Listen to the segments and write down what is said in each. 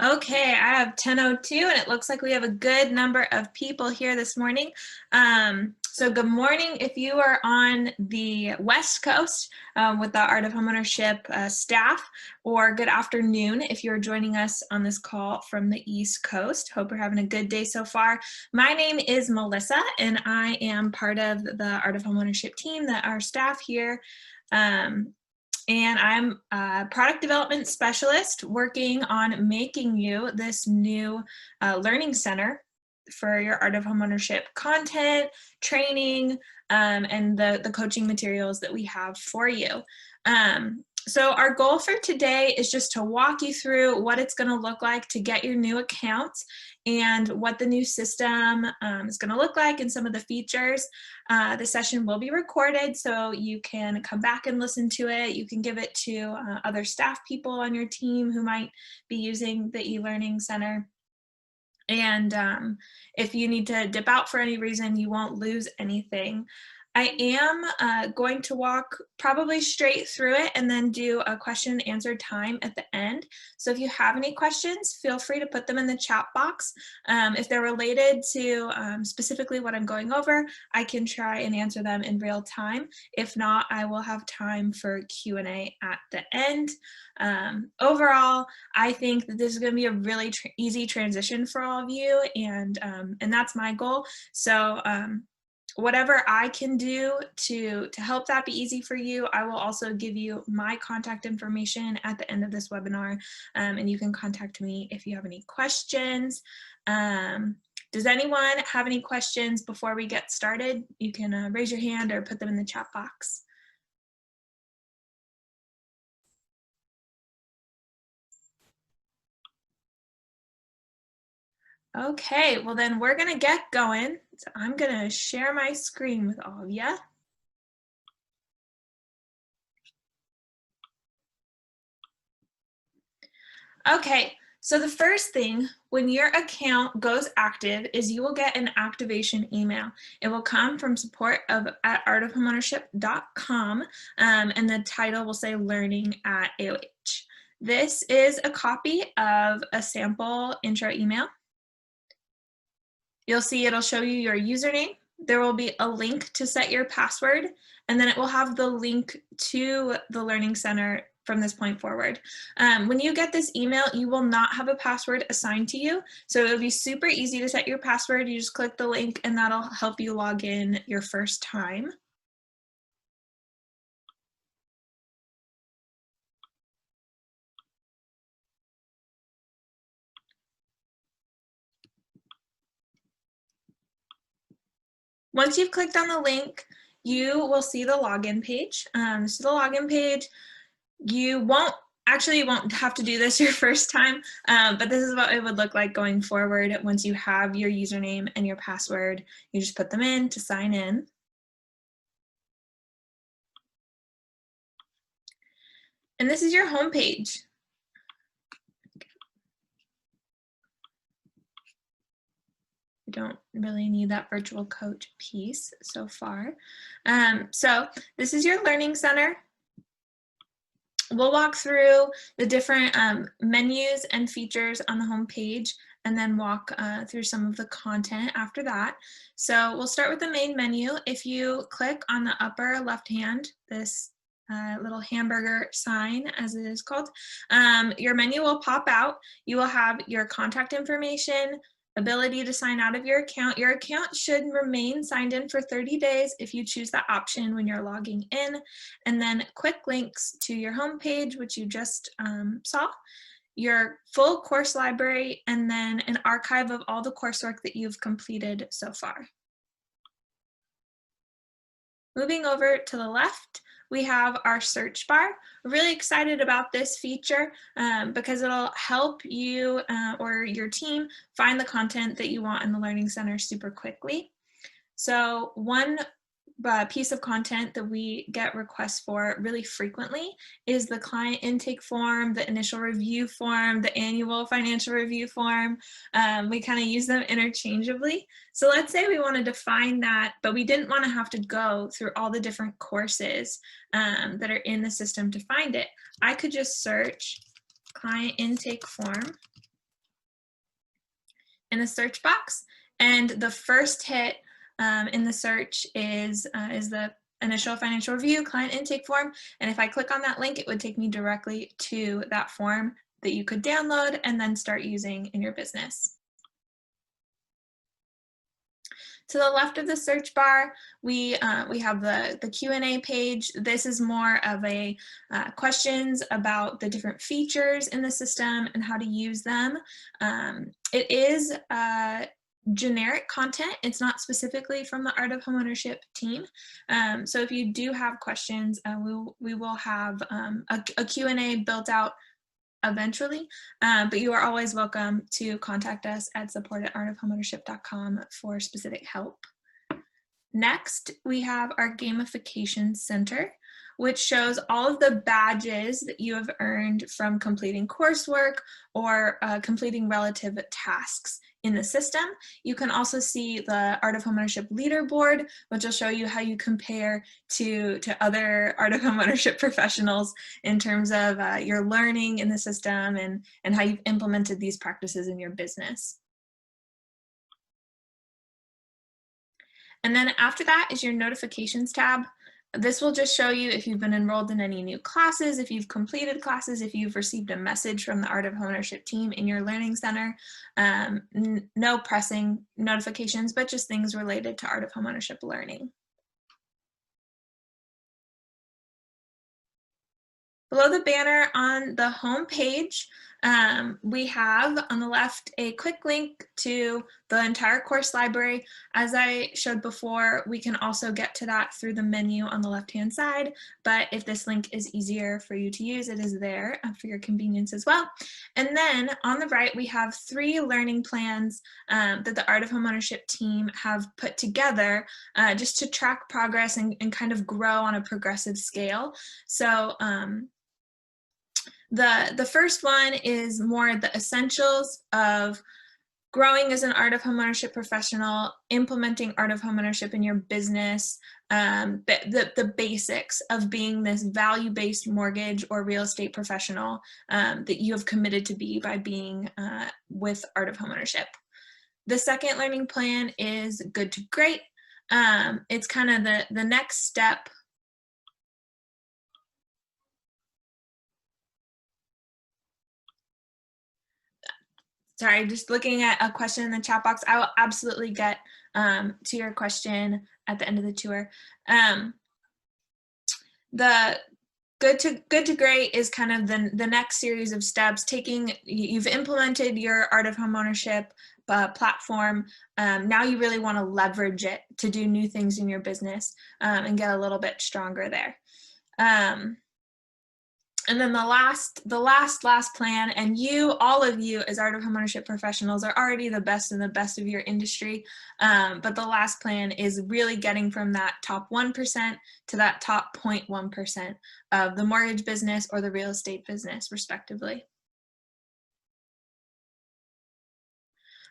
Okay, I have 10:02 and it looks like we have a good number of people here this morning. So good morning if you are on the West Coast with the Art of Homeownership staff, or good afternoon if you're joining us on this call from the East Coast. Hope you're having a good day so far. My name is Melissa and I am part of the Art of Homeownership team, that our staff here. And I'm a product development specialist working on making you this new learning center for your Art of Homeownership content, training, and the coaching materials that we have for you. So our goal for today is just to walk you through what it's going to look like to get your new accounts and what the new system is going to look like and some of the features. The session will be recorded, so you can come back and listen to it. You can give it to other staff people on your team who might be using the e-learning center. And if you need to dip out for any reason, you won't lose anything. I am going to walk probably straight through it and then do a question and answer time at the end. So if you have any questions, feel free to put them in the chat box. If they're related to specifically what I'm going over, I can try and answer them in real time. If not, I will have time for Q&A at the end. Overall, I think that this is going to be a really easy transition for all of you, and that's my goal. So whatever I can do to help that be easy for you, I will also give you my contact information at the end of this webinar, and you can contact me if you have any questions. Does anyone have any questions before we get started? You can raise your hand or put them in the chat box. Okay, well then we're gonna get going. So I'm gonna share my screen with all of you. Okay, so the first thing when your account goes active is you will get an activation email. It will come from support at artofhomeownership.com, and the title will say Learning at AOH. This is a copy of a sample intro email. You'll see it'll show you your username. There will be a link to set your password, and then it will have the link to the Learning Center from this point forward. When you get this email, you will not have a password assigned to you. So it'll be super easy to set your password. You just click the link and that'll help you log in your first time. Once you've clicked on the link, you will see the login page. This is the login page. You won't have to do this your first time, but this is what it would look like going forward. Once you have your username and your password, you just put them in to sign in. And this is your home page. We don't really need that virtual coach piece so far. So this is your Learning Center. We'll walk through the different menus and features on the home page and then walk through some of the content after that. So we'll start with the main menu. If you click on the upper left hand, this little hamburger sign, as it is called, your menu will pop out. You will have your contact information, ability to sign out of your account. Your account should remain signed in for 30 days if you choose that option when you're logging in, and then quick links to your home page, which you just saw, your full course library, and then an archive of all the coursework that you've completed so far. Moving over to the left, we have our search bar. We're really excited about this feature because it'll help you or your team find the content that you want in the Learning Center super quickly. So one piece of content that we get requests for really frequently is the client intake form, the initial review form, the annual financial review form. We kind of use them interchangeably. So let's say we wanted to find that, but we didn't want to have to go through all the different courses that are in the system to find it. I could just search client intake form in the search box. And the first hit in the search is the initial financial review client intake form. And if I click on that link, it would take me directly to that form that you could download and then start using in your business. To the left of the search bar, we have the Q&A page. This is more of a questions about the different features in the system and how to use them. It is generic content. It's not specifically from the Art of Homeownership team. So if you do have questions, we will have a Q&A built out eventually, but you are always welcome to contact us at support@artofhomeownership.com for specific help. Next, we have our gamification center, which shows all of the badges that you have earned from completing coursework or completing relative tasks in the system. You can also see the Art of Homeownership leaderboard, which will show you how you compare to other Art of Homeownership professionals in terms of your learning in the system and how you've implemented these practices in your business. And then after that is your notifications tab. This will just show you if you've been enrolled in any new classes, if you've completed classes, if you've received a message from the Art of Homeownership team in your learning center. No pressing notifications, but just things related to Art of Homeownership learning. Below the banner on the home page, we have on the left a quick link to the entire course library. As I showed before, we can also get to that through the menu on the left-hand side, but if this link is easier for you to use, it is there for your convenience as well. And then on the right, we have 3 learning plans that the Art of Homeownership team have put together just to track progress and kind of grow on a progressive scale. So the first one is more the essentials of growing as an Art of Homeownership professional, implementing Art of Homeownership in your business, the basics of being this value-based mortgage or real estate professional that you have committed to be by being with Art of Homeownership. The second learning plan is Good to Great. It's kind of the next step. Sorry, just looking at a question in the chat box. I will absolutely get to your question at the end of the tour. The Good to Great is kind of the next series of steps. You've implemented your Art of Homeownership platform. Now you really want to leverage it to do new things in your business and get a little bit stronger there. And then the last plan, and all of you as Art of Homeownership professionals are already the best of your industry, but the last plan is really getting from that top 1% to that top 0.1% of the mortgage business or the real estate business, respectively.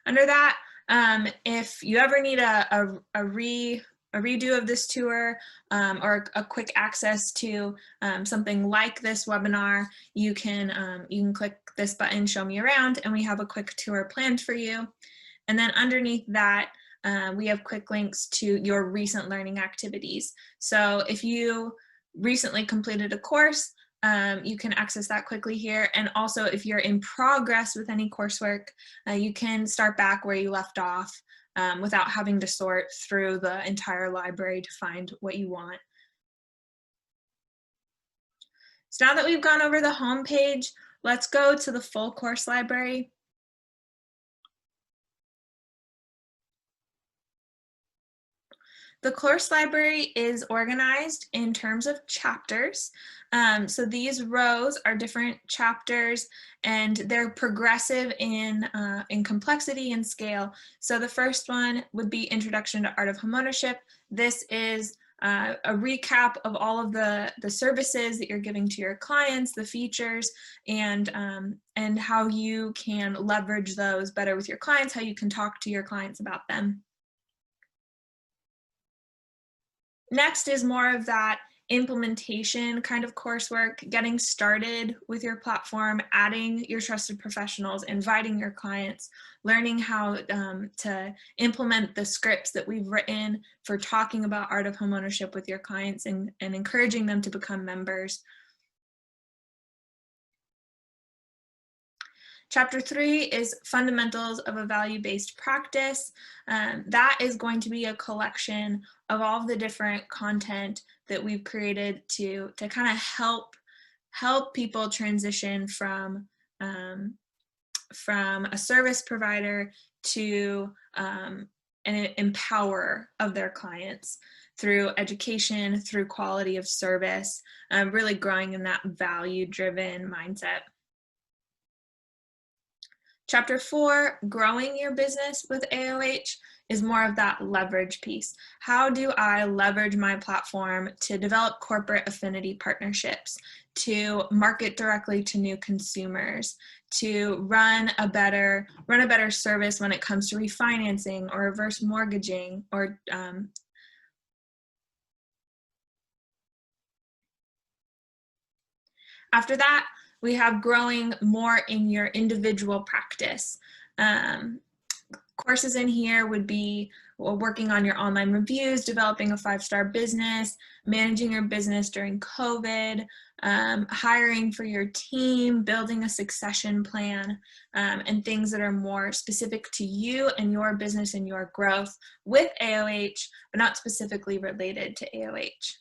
Under that, if you ever need a redo of this tour or a quick access to something like this webinar, you can click this button, Show Me Around, and we have a quick tour planned for you. And then underneath that, we have quick links to your recent learning activities. So if you recently completed a course, you can access that quickly here. And also if you're in progress with any coursework, you can start back where you left off without having to sort through the entire library to find what you want. So now that we've gone over the home page, let's go to the full course library. The course library is organized in terms of chapters. So these rows are different chapters and they're progressive in complexity and scale. So the first one would be Introduction to Art of Homeownership. This is a recap of all of the services that you're giving to your clients, the features, and how you can leverage those better with your clients, how you can talk to your clients about them. Next is more of that implementation kind of coursework, getting started with your platform, adding your trusted professionals, inviting your clients, learning how to implement the scripts that we've written for talking about art of homeownership with your clients, and encouraging them to become members. Chapter 3 is fundamentals of a value-based practice. That is going to be a collection of all of the different content that we've created to kind of help people transition from a service provider to an empowerer of their clients through education, through quality of service, really growing in that value-driven mindset. Chapter 4, growing your business with AOH, is more of that leverage piece. How do I leverage my platform to develop corporate affinity partnerships, to market directly to new consumers, to run a better service when it comes to refinancing or reverse mortgaging, or after that, we have growing more in your individual practice. Courses in here would be working on your online reviews, developing a 5-star business, managing your business during COVID, hiring for your team, building a succession plan, and things that are more specific to you and your business and your growth with AOH, but not specifically related to AOH.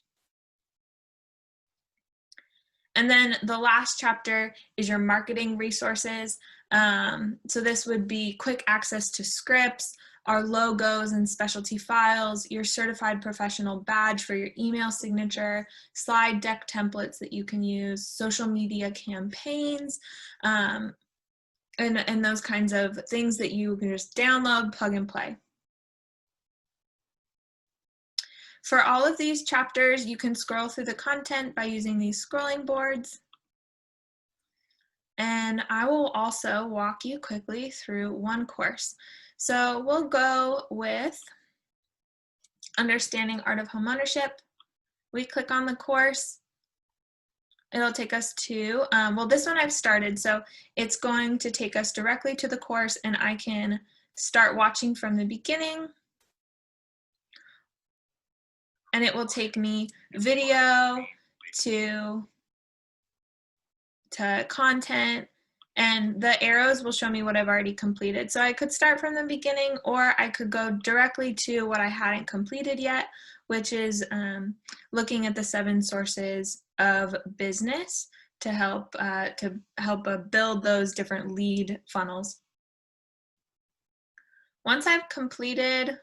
And then the last chapter is your marketing resources. So this would be quick access to scripts, our logos and specialty files, your certified professional badge for your email signature, slide deck templates that you can use, social media campaigns, and those kinds of things that you can just download, plug and play. For all of these chapters, you can scroll through the content by using these scrolling boards. And I will also walk you quickly through one course. So we'll go with Understanding Art of Homeownership. We click on the course. It'll take us to, well, this one I've started, so it's going to take us directly to the course, and I can start watching from the beginning. And it will take me video to content, and the arrows will show me what I've already completed. So I could start from the beginning, or I could go directly to what I hadn't completed yet, which is looking at the 7 sources of business to help build those different lead funnels. Once I've completed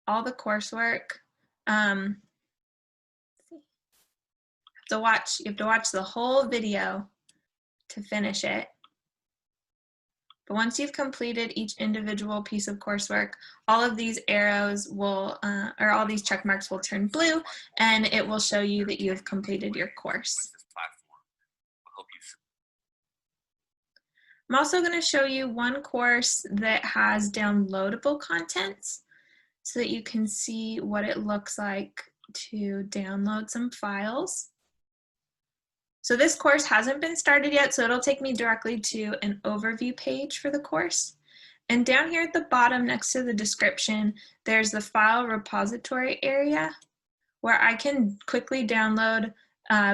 all the coursework, you have to watch the whole video to finish it. But once you've completed each individual piece of coursework, all of these arrows will, or all these check marks will turn blue, and it will show you that you have completed your course. I'm also going to show you one course that has downloadable contents so that you can see what it looks like to download some files. So this course hasn't been started yet, so it'll take me directly to an overview page for the course. And down here at the bottom next to the description, there's the file repository area where I can quickly download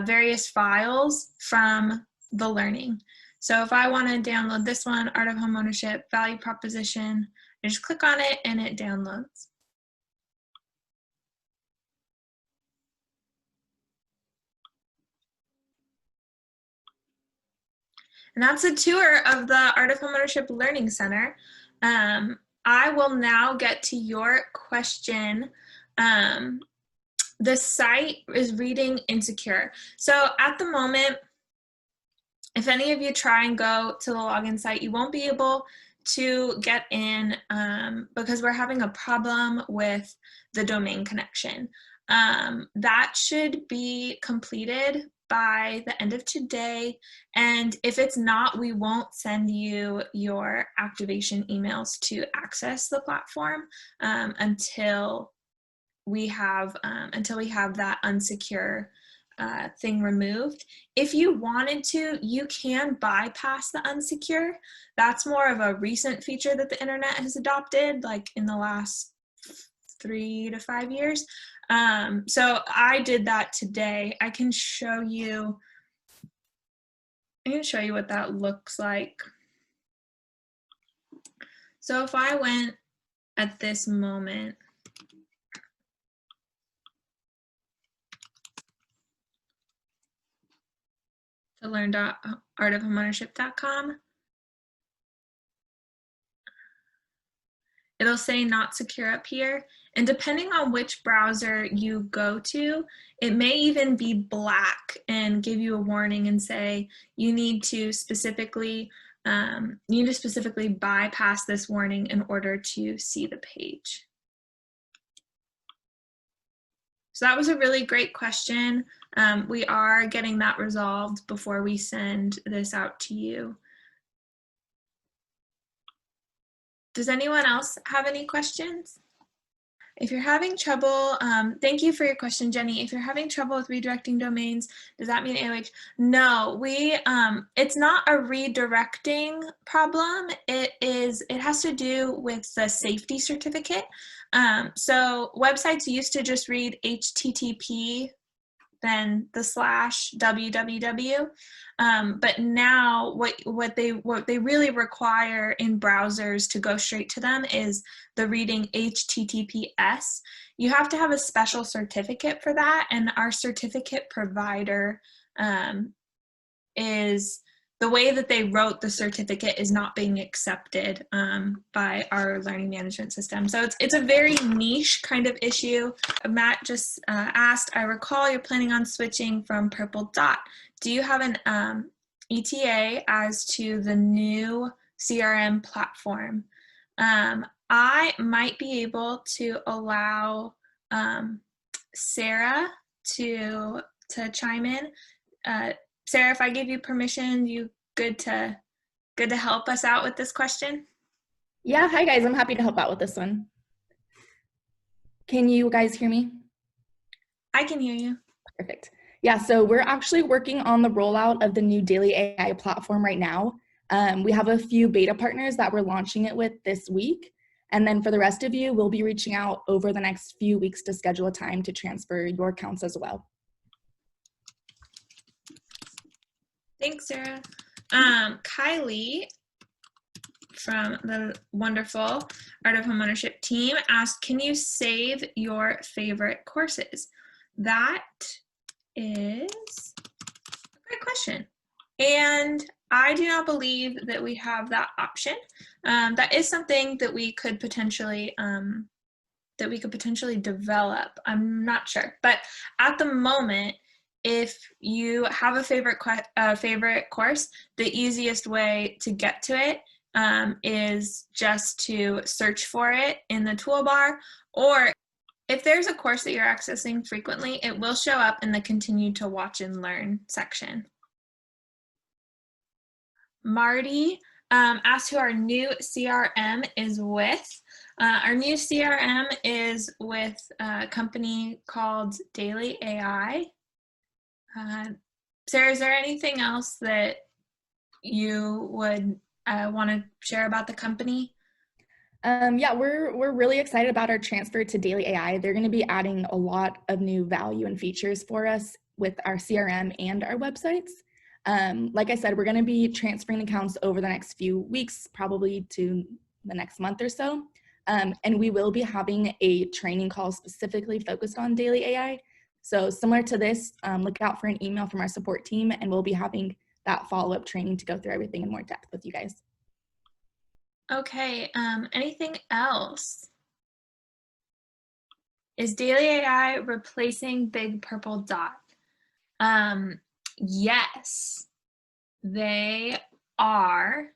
various files from the learning. So if I want to download this one, Art of Homeownership, Value Proposition, I just click on it and it downloads. And that's a tour of the Art of Homeownership Learning Center. I will now get to your question. The site is reading insecure. So at the moment, if any of you try and go to the login site, you won't be able to get in because we're having a problem with the domain connection. That should be completed by the end of today, and if it's not, we won't send you your activation emails to access the platform until we have until we have that unsecure thing removed. If you wanted to, you can bypass the unsecure. That's more of a recent feature that the internet has adopted, like in the last 3 to 5 years. So I did that today. I can show you what that looks like. So if I went at this moment to learn.artofhomeownership.com, it'll say not secure up here. And depending on which browser you go to, it may even be black and give you a warning and say you need to specifically bypass this warning in order to see the page. So that was a really great question. We are getting that resolved before we send this out to you. Does anyone else have any questions? If you're having trouble, thank you for your question, Jenny. If you're having trouble with redirecting domains, does that mean AOH? No, it's not a redirecting problem. It has to do with the safety certificate. So websites used to just read HTTP, then the /www. But now what they really require in browsers to go straight to them is the reading HTTPS. You have to have a special certificate for that, and our certificate provider is the way that they wrote the certificate is not being accepted by our learning management system. So it's a very niche kind of issue. Matt just asked, I recall you're planning on switching from Purple Dot. Do you have an ETA as to the new CRM platform? I might be able to allow Sarah to chime in. Sarah, if I give you permission, you good to help us out with this question? Yeah, hi guys, I'm happy to help out with this one. Can you guys hear me? I can hear you. Perfect. Yeah, so we're actually working on the rollout of the new Daily AI platform right now. We have a few beta partners that we're launching it with this week. And then for the rest of you, we'll be reaching out over the next few weeks to schedule a time to transfer your accounts as well. Thanks, Sarah. Kylie from the wonderful Art of Homeownership team asked, can you save your favorite courses? That is a great question. And I do not believe that we have that option. That is something that we could potentially develop. I'm not sure, but at the moment, if you have a favorite course, the easiest way to get to it is just to search for it in the toolbar, or if there's a course that you're accessing frequently, it will show up in the continue to watch and learn section. Marty asked who our new CRM is with. Our new CRM is with a company called Daily AI. Sarah, is there anything else that you would want to share about the company? Yeah, we're really excited about our transfer to Daily AI. They're going to be adding a lot of new value and features for us with our CRM and our websites. Like I said, we're going to be transferring accounts over the next few weeks, probably to the next month or so. And we will be having a training call specifically focused on Daily AI. So similar to this, look out for an email from our support team, and we'll be having that follow-up training to go through everything in more depth with you guys. Okay, anything else? Is Daily AI replacing Big Purple Dot? Yes, they are.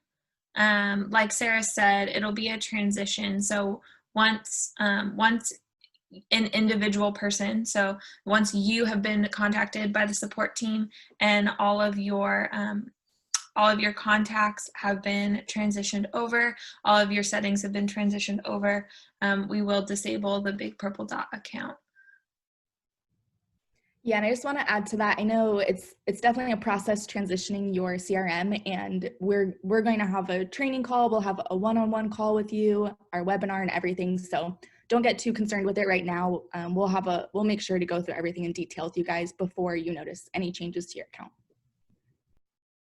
Like Sarah said, it'll be a transition. So once an individual person, so once you have been contacted by the support team and all of your contacts have been transitioned over, all of your settings have been transitioned over, we will disable the Big Purple Dot account. Yeah, and I just want to add to that. I know it's definitely a process transitioning your CRM, and we're going to have a training call. We'll have a one-on-one call with you, our webinar, and everything. So don't get too concerned with it right now. We'll make sure to go through everything in detail with you guys before you notice any changes to your account.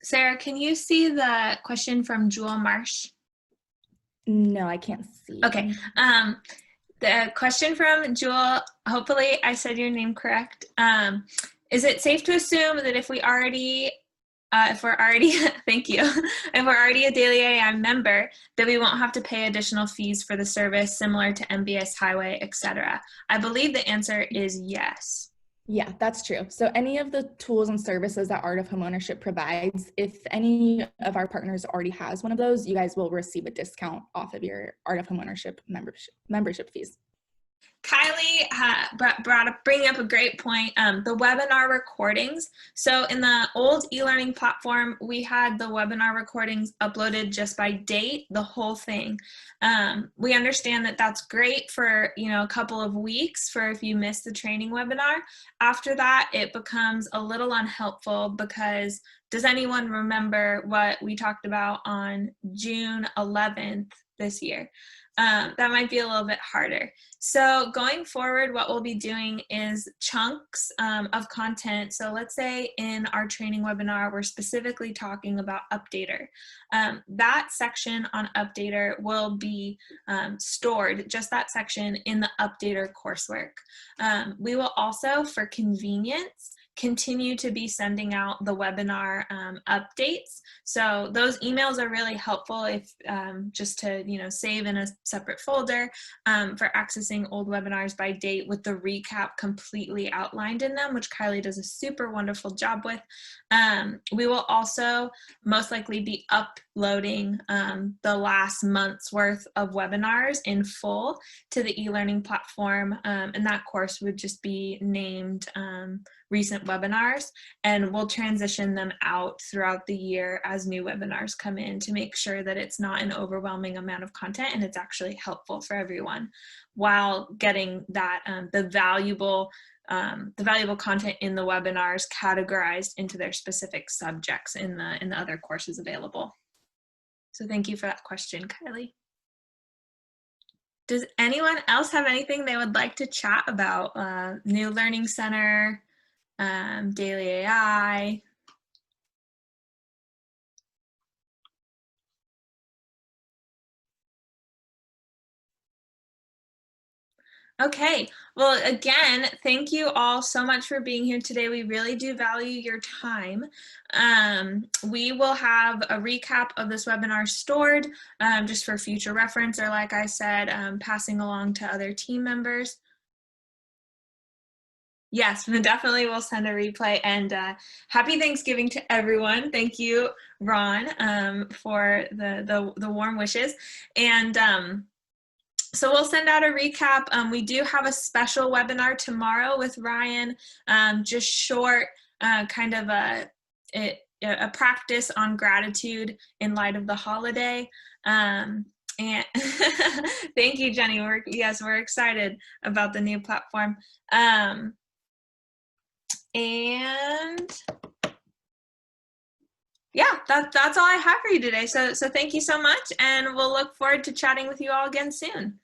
Sarah, can you see the question from Jewel Marsh? No, I can't see. Okay. The question from Jewel, hopefully I said your name correct. Is it safe to assume that if we're already, thank you, if we're already a Daily AI member, that we won't have to pay additional fees for the service similar to MBS Highway, etc.? I believe the answer is yes. Yeah, that's true. So any of the tools and services that Art of Homeownership provides, if any of our partners already has one of those, you guys will receive a discount off of your Art of Homeownership membership fees. Kylie bringing up a great point, the webinar recordings. So in the old e-learning platform, we had the webinar recordings uploaded just by date, the whole thing. We understand that that's great for, a couple of weeks for if you miss the training webinar. After that, it becomes a little unhelpful because does anyone remember what we talked about on June 11th this year? That might be a little bit harder. So going forward, what we'll be doing is chunks of content. So let's say in our training webinar, we're specifically talking about Updater. That section on Updater will be stored, just that section, in the Updater coursework. We will also, for convenience, continue to be sending out the webinar updates. So those emails are really helpful if just to save in a separate folder for accessing old webinars by date with the recap completely outlined in them, which Kylie does a super wonderful job with. We will also most likely be uploading the last month's worth of webinars in full to the e-learning platform, and that course would just be named recent webinars, and we'll transition them out throughout the year as new webinars come in to make sure that it's not an overwhelming amount of content and it's actually helpful for everyone while getting that the valuable content in the webinars categorized into their specific subjects in the other courses available. So thank you for that question, Kylie. Does anyone else have anything they would like to chat about? New Learning Center, Daily AI? Okay, well, again, thank you all so much for being here today. We really do value your time. We will have a recap of this webinar stored just for future reference, or like I said, passing along to other team members. Yes, we definitely will send a replay, and happy Thanksgiving to everyone. Thank you, Ron, for the warm wishes. And so we'll send out a recap. We do have a special webinar tomorrow with Ryan, just short, kind of a practice on gratitude in light of the holiday. And thank you, Jenny. We're excited about the new platform. And yeah, that's all I have for you today. So thank you so much, and we'll look forward to chatting with you all again soon.